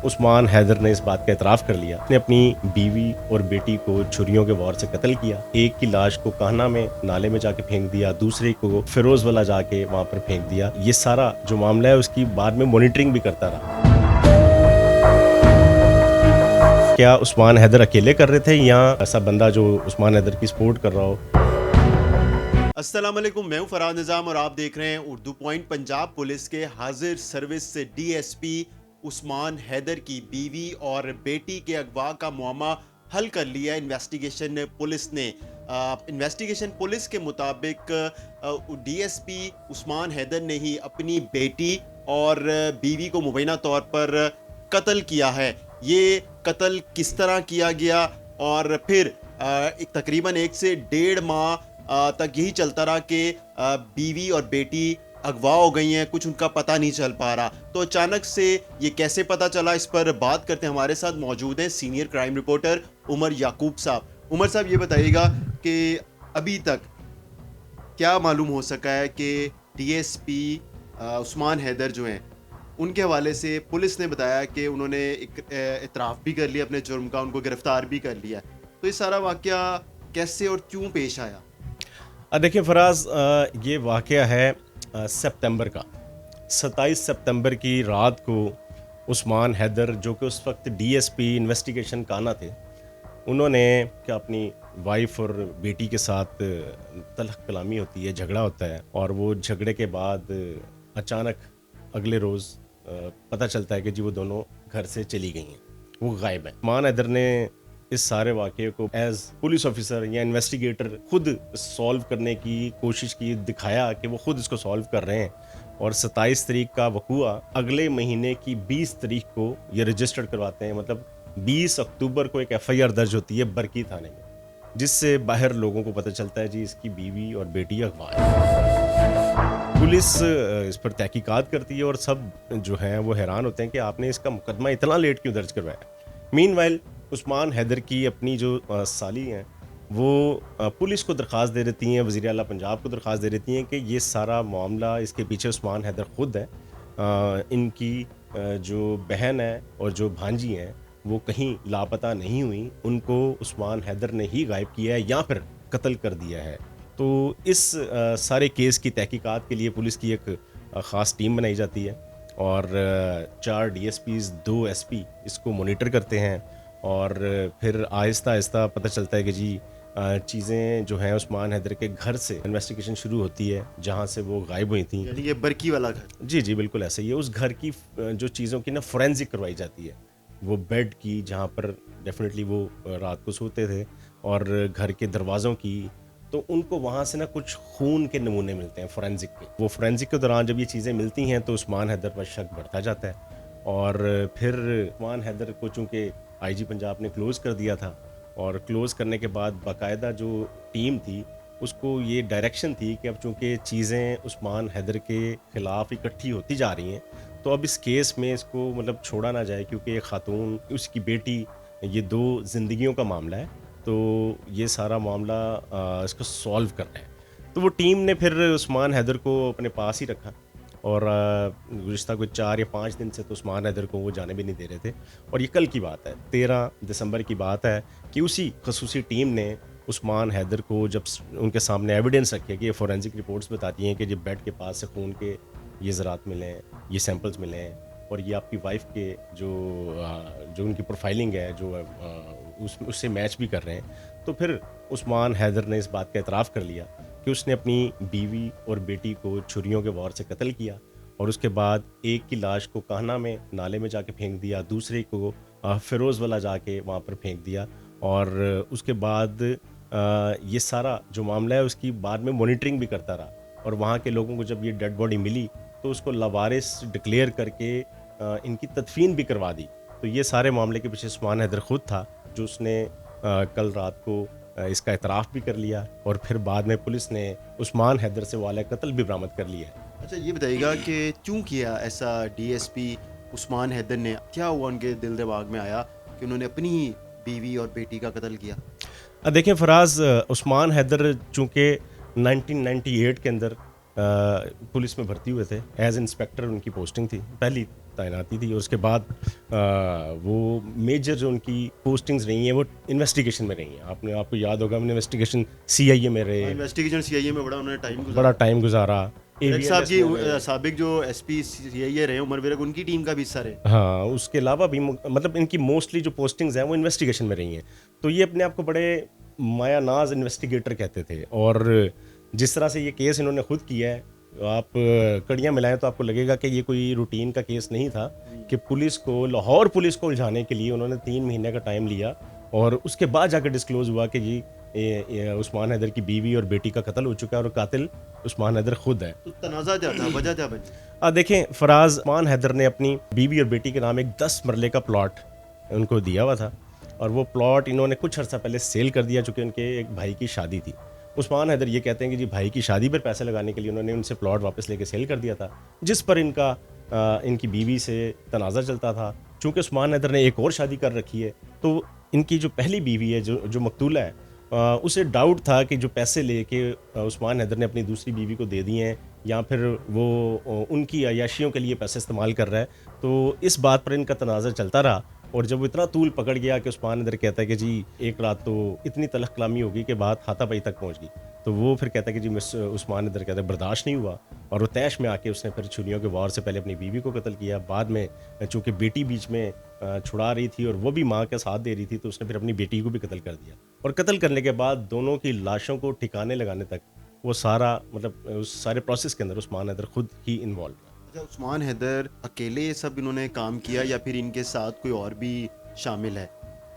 उस्मान हैदर ने इस बात का एतराफ़ कर लिया, उसने अपनी बीवी और बेटी को छुरियों के वार से कत्ल किया। एक की लाश को कान्हा में नाले में जाके फेंक दिया, दूसरे को फिरोजवाला जाके वहाँ पर फेंक दिया। ये सारा जो मामला है उसकी बाद में मॉनिटरिंग भी करता रहा। क्या उस्मान हैदर अकेले कर रहे थे या ऐसा बंदा जो उस्मान हैदर की सपोर्ट कर रहा हो? अस्सलाम वालेकुम, मैं हूं फराज निज़ाम और आप देख रहे हैं उर्दू पॉइंट। पंजाब पुलिस के हाजिर सर्विस से डीएसपी उस्मान हैदर की बीवी और बेटी के अगवा का मामला हल कर लिया इन्वेस्टिगेशन पुलिस ने। इन्वेस्टिगेशन पुलिस के मुताबिक डीएसपी उस्मान हैदर ने ही अपनी बेटी और बीवी को मुबैना तौर पर कत्ल किया है। ये कत्ल किस तरह किया गया और फिर तकरीबन 1 से 1.5 माह तक यही चलता रहा कि बीवी और बेटी अगवा हो गई हैं, कुछ उनका पता नहीं चल पा रहा। तो अचानक से ये कैसे पता चला, इस पर बात करते हैं। हमारे साथ मौजूद हैं सीनियर क्राइम रिपोर्टर उमर याकूब साहब। उमर साहब, ये बताइएगा कि अभी तक क्या मालूम हो सका है कि डीएसपी उस्मान हैदर जो हैं उनके हवाले से पुलिस ने बताया कि उन्होंने एक इतराफ़ भी कर लिया अपने जुर्म का, उनको गिरफ्तार भी कर लिया। तो ये सारा वाक़या कैसे और क्यों पेश आया? देखिए फराज, ये वाक़या है सितंबर का। 27 सितंबर की रात को उस्मान हैदर, जो कि उस वक्त डीएसपी इन्वेस्टिगेशन कान्हा थे, उन्होंने क्या अपनी वाइफ और बेटी के साथ तलख़ कलामी होती है, झगड़ा होता है, और वो झगड़े के बाद अचानक अगले रोज़ पता चलता है कि जी वो दोनों घर से चली गई हैं, वो गायब हैं। उस्मान हैदर ने इस सारे वाक़े को एज पुलिस ऑफिसर या इन्वेस्टिगेटर खुद सॉल्व करने की कोशिश की, दिखाया कि वो खुद इसको सॉल्व कर रहे हैं। और 27 तारीख का वकूआ अगले महीने की 20 तारीख को ये रजिस्टर्ड करवाते हैं। मतलब 20 अक्टूबर को एक एफआईआर दर्ज होती है बरकी थाने में, जिससे बाहर लोगों को पता चलता है जी इसकी बीवी और बेटी अगवा है। पुलिस इस पर तहकीकात करती है और सब जो हैं वो हैरान होते हैं कि आपने इसका मुकदमा इतना लेट क्यों दर्ज करवाया। मीनवाइल उस्मान हैदर की अपनी जो साली हैं वो पुलिस को दरख्वास्त दे देती हैं, वज़ीर आला पंजाब को दरख्वास्त दे देती हैं कि ये सारा मामला, इसके पीछे उस्मान हैदर ख़ुद है। इनकी जो बहन है और जो भांजी हैं वो कहीं लापता नहीं हुई, उनको उस्मान हैदर ने ही गायब किया है या फिर कत्ल कर दिया है। तो इस सारे केस की तहकीकात के लिए पुलिस की एक ख़ास टीम बनाई जाती है और 4 डीएसपीज़ 2 एसपी इसको मॉनिटर करते हैं। और फिर आहिस्ता आहिस्ता पता चलता है कि जी चीज़ें जो हैं उस्मान हैदर के घर से इन्वेस्टिगेशन शुरू होती है, जहाँ से वो गायब हुई थी। यानी ये बरकी वाला घर? जी जी, बिल्कुल ऐसा ही है। उस घर की जो चीज़ों की ना फोरेंसिक करवाई जाती है, वो बेड की, जहाँ पर डेफिनेटली वो रात को सोते थे, और घर के दरवाज़ों की, तो उनको वहाँ से ना कुछ खून के नमूने मिलते हैं फोरेंसिक के। वो फोरेंसिक के दौरान जब ये चीज़ें मिलती हैं तो उस्मान हैदर पर शक बढ़ता जाता है। और फिर उस्मान हैदर को चूँकि आईजी पंजाब ने क्लोज़ कर दिया था, और क्लोज़ करने के बाद बाकायदा जो टीम थी उसको ये डायरेक्शन थी कि अब चूँकि चीज़ें उस्मान हैदर के ख़िलाफ़ इकट्ठी होती जा रही हैं, तो अब इस केस में इसको मतलब छोड़ा ना जाए, क्योंकि ये खातून, उसकी बेटी, ये 2 ज़िंदगियों का मामला है। तो ये सारा मामला इसको सॉल्व करना है। तो वो टीम ने फिर उस्मान हैदर को अपने पास ही रखा, और गुज़िश्ता कोई 4 या 5 दिन से तो उस्मान हैदर को वो जाने भी नहीं दे रहे थे। और ये कल की बात है, 13 दिसंबर की बात है कि उसी खसूसी टीम ने उस्मान हैदर को जब उनके सामने एविडेंस रखे कि ये फोरेंसिक रिपोर्ट्स बताती हैं कि जब बेड के पास से खून के ये ज़रात मिले हैं, ये सैंपल्स मिले हैं, और ये आपकी वाइफ के जो उनकी प्रोफाइलिंग है जो उससे मैच भी कर रहे हैं। तो फिर उस्मान हैदर ने इस बात का एतराफ़ कर लिया कि उसने अपनी बीवी और बेटी को छुरियों के वार से कत्ल किया, और उसके बाद एक की लाश को कान्हा में नाले में जाके फेंक दिया, दूसरे को फिरोजवाला जाके वहाँ पर फेंक दिया। और उसके बाद ये सारा जो मामला है उसकी बाद में मॉनिटरिंग भी करता रहा, और वहाँ के लोगों को जब ये डेड बॉडी मिली तो उसको लावारिस डिक्लेयर करके इनकी तदफीन भी करवा दी। तो ये सारे मामले के पीछे उस्मान हैदर खुद था, जो उसने कल रात को इसका एतराफ़ भी कर लिया, और फिर बाद में पुलिस ने उस्मान हैदर से वाला कत्ल भी बरामद कर लिया है। अच्छा, ये बताइएगा कि क्यों किया ऐसा डीएसपी उस्मान हैदर ने? क्या हुआ उनके दिल दिमाग में आया कि उन्होंने अपनी ही बीवी और बेटी का कत्ल किया? देखिए फराज, उस्मान हैदर चूँकि 1998 के अंदर पुलिस में भर्ती हुए थे। एज इंस्पेक्टर उनकी पोस्टिंग थी, पहली तैनाती थी। और उसके बाद वो मेजर जो उनकी पोस्टिंग्स रही हैं वो इन्वेस्टिगेशन में रही हैं। आपको याद होगा, इन्वेस्टिगेशन CIA में रहे, इन्वेस्टिगेशन CIA में बड़ा उन्होंने टाइम बड़ा टाइम गुजारा। साहब AVLS में रहे। की साबिक जो SP CIA रहे उमर विरक, उनकी टीम का भी हिस्सा रहे। हाँ, उसके अलावा भी मतलब इनकी मोस्टली जो पोस्टिंग्स हैं वो इन्वेस्टिगेशन में रही हैं। तो ये अपने आप को बड़े मायानाज इन्वेस्टिगेटर कहते थे। और जिस तरह से ये केस इन्होंने खुद किया है, आप कड़ियाँ मिलाएं तो आपको लगेगा कि ये कोई रूटीन का केस नहीं था, कि पुलिस को, लाहौर पुलिस को उलझाने के लिए उन्होंने 3 महीने का टाइम लिया। और उसके बाद जाकर डिस्क्लोज हुआ कि जी उस्मान हैदर की बीवी और बेटी का कत्ल हो चुका है और कातिल उस्मान हैदर खुद है। तो तनाज़ा क्या था, वजह क्या बनी? देखें, फराज, उस्मान हैदर ने अपनी बीवी और बेटी के नाम एक 10 मरले का प्लॉट उनको दिया हुआ था। और वो प्लॉट इन्होंने कुछ अर्सा पहले सेल कर दिया, चूँकि उनके एक भाई की शादी थी। उस्मान हैदर ये कहते हैं कि जी भाई की शादी पर पैसे लगाने के लिए उन्होंने उनसे प्लॉट वापस लेके सेल कर दिया था, जिस पर इनकी बीवी से तनाज़ा चलता था। चूँकि उस्मान हैदर ने एक और शादी कर रखी है, तो इनकी जो पहली बीवी है, जो मकतूला है, उसे डाउट था कि जो पैसे लेके उस्मान हैदर ने अपनी दूसरी बीवी को दे दिए हैं, या फिर वो उनकी अयाशियों के लिए पैसे इस्तेमाल कर रहा है। तो इस बात पर इनका तनाज़ा चलता रहा। और जब वो इतना तूल पकड़ गया कि उस्मान हैदर कहता है कि जी एक रात तो इतनी तलख कलामी होगी कि बात हाथापाई तक पहुंच गई, तो वो फिर कहता है कि जी उस्मान हैदर कहता है बर्दाश्त नहीं हुआ, और वो तैश में आके उसने फिर छुरियों के वार से पहले अपनी बीवी को कत्ल किया। बाद में चूँकि बेटी बीच में छुड़ा रही थी और वो भी माँ का साथ दे रही थी, तो उसने फिर अपनी बेटी को भी कत्ल कर दिया। और कत्ल करने के बाद दोनों की लाशों को ठिकाने लगाने तक वो सारा, मतलब उस सारे प्रोसेस के अंदर उस्मान हैदर खुद ही इन्वॉल्व था। अच्छा, उस्मान हैदर अकेले ये सब इन्होंने काम किया या फिर इनके साथ कोई और भी शामिल है?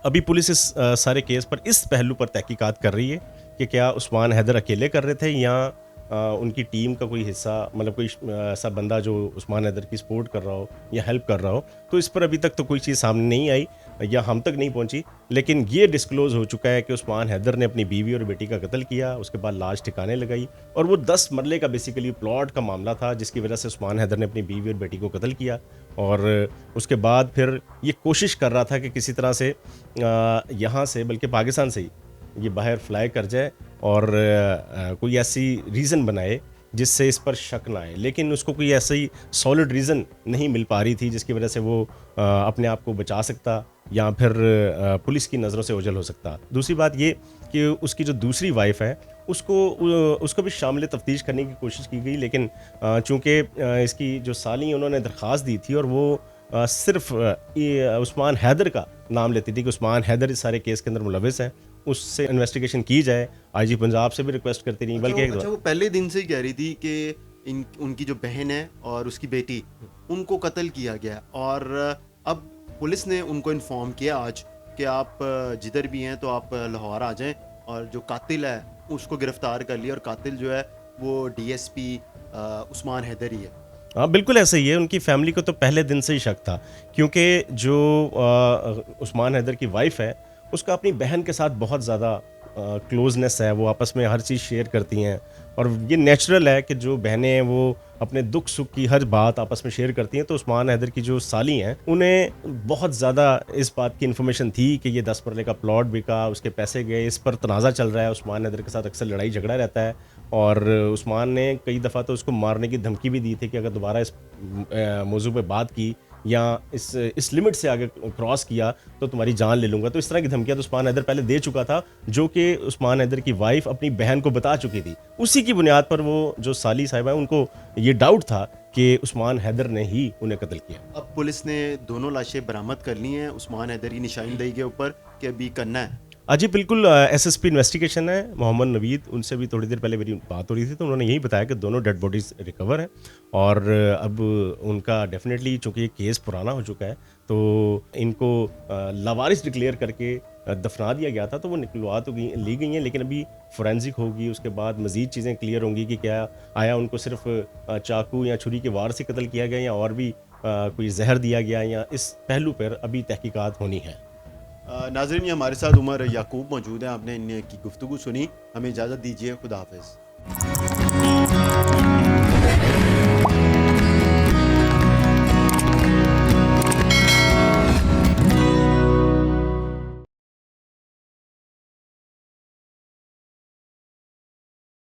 अभी पुलिस इस सारे केस पर इस पहलू पर तहकीकात कर रही है कि क्या उस्मान हैदर अकेले कर रहे थे, या उनकी टीम का कोई हिस्सा, मतलब कोई ऐसा बंदा जो उस्मान हैदर की सपोर्ट कर रहा हो या हेल्प कर रहा हो। तो इस पर अभी तक तो कोई चीज़ सामने नहीं आई या हम तक नहीं पहुंची। लेकिन ये डिस्क्लोज़ हो चुका है कि उस्मान हैदर ने अपनी बीवी और बेटी का कत्ल किया, उसके बाद लाश ठिकाने लगाई। और वो 10 मरले का बेसिकली प्लॉट का मामला था, जिसकी वजह से उस्मान हैदर ने अपनी बीवी और बेटी को कत्ल किया। और उसके बाद फिर ये कोशिश कर रहा था कि किसी तरह से यहाँ से, बल्कि पाकिस्तान से ही ये बाहर फ्लाई कर जाए और कोई ऐसी रीज़न बनाए जिससे इस पर शक ना आए। लेकिन उसको कोई ऐसी सॉलिड रीज़न नहीं मिल पा रही थी जिसकी वजह से वो अपने आप को बचा सकता या फिर पुलिस की नज़रों से ओझल हो सकता। दूसरी बात ये कि उसकी जो दूसरी वाइफ है उसको भी शामिल तफ्तीश करने की कोशिश की गई, लेकिन चूँकि इसकी जो साली उन्होंने दरख्वास्त दी थी और वो सिर्फ उस्मान हैदर का नाम लेती थी कि उस्मान हैदर इस सारे केस के अंदर मुलविस हैं, उससे इन्वेस्टिगेशन की जाए। IG पंजाब से भी रिक्वेस्ट करती रही, बल्कि अच्छा, वो पहले दिन से ही कह रही थी कि उनकी जो बहन है और उसकी बेटी, उनको कत्ल किया गया। और अब पुलिस ने उनको इन्फॉर्म किया आज कि आप जिधर भी हैं तो आप लाहौर आ जाएं, और जो कातिल है उसको गिरफ्तार कर लिया, और कातिल जो है वो DSP उस्मान हैदर ही है। हाँ, बिल्कुल ऐसा ही है। उनकी फैमिली को तो पहले दिन से ही शक था, क्योंकि जो उस्मान हैदर की वाइफ है उसका अपनी बहन के साथ बहुत ज़्यादा क्लोजनेस है, वो आपस में हर चीज़ शेयर करती हैं। और ये नेचुरल है कि जो बहनें हैं वो अपने दुख सुख की हर बात आपस में शेयर करती हैं। तो उस्मान हैदर की जो साली हैं उन्हें बहुत ज़्यादा इस बात की इन्फॉर्मेशन थी कि ये 10 मरले का प्लॉट बिका, उसके पैसे गए, इस पर तनाज़ा चल रहा है। उस्मान हैदर के साथ अक्सर लड़ाई झगड़ा रहता है, और उस्मान ने कई दफ़ा तो उसको मारने की धमकी भी दी थी कि अगर दोबारा इस मौजू पे बात की या इस लिमिट से आगे क्रॉस किया तो तुम्हारी जान ले लूँगा। तो इस तरह की धमकियाँ तो उस्मान हैदर पहले दे चुका था, जो कि उस्मान हैदर की वाइफ अपनी बहन को बता चुकी थी। उसी की बुनियाद पर वो जो साली साहिबा है उनको ये डाउट था कि उस्मान हैदर ने ही उन्हें कत्ल किया। अब पुलिस ने दोनों लाशें बरामद कर ली हैं उस्मान हैदर की निशानदेही के ऊपर कि अभी करना है। जी बिल्कुल, SSP इन्वेस्टिगेशन है मोहम्मद नवीद, उनसे भी थोड़ी देर पहले मेरी बात हो रही थी, तो उन्होंने यही बताया कि दोनों डेड बॉडीज़ रिकवर हैं। और अब उनका डेफिनेटली, चूँकि ये केस पुराना हो चुका है, तो इनको लावारिस डिक्लेयर करके दफना दिया गया था। तो वो निकलवा तो ली गई हैं, लेकिन अभी फोरेंसिक होगी, उसके बाद मज़ीद चीज़ें क्लियर होंगी कि क्या आया उनको सिर्फ चाकू या छुरी के वार से कत्ल किया गया या और भी कोई जहर दिया गया, या इस पहलू पर अभी तहकीकात होनी है। नाज़रीन, ये हमारे साथ उमर याकूब मौजूद हैं। आपने इनकी गुफ्तगू सुनी, हमें इजाज़त दीजिए। खुदा हाफिज़।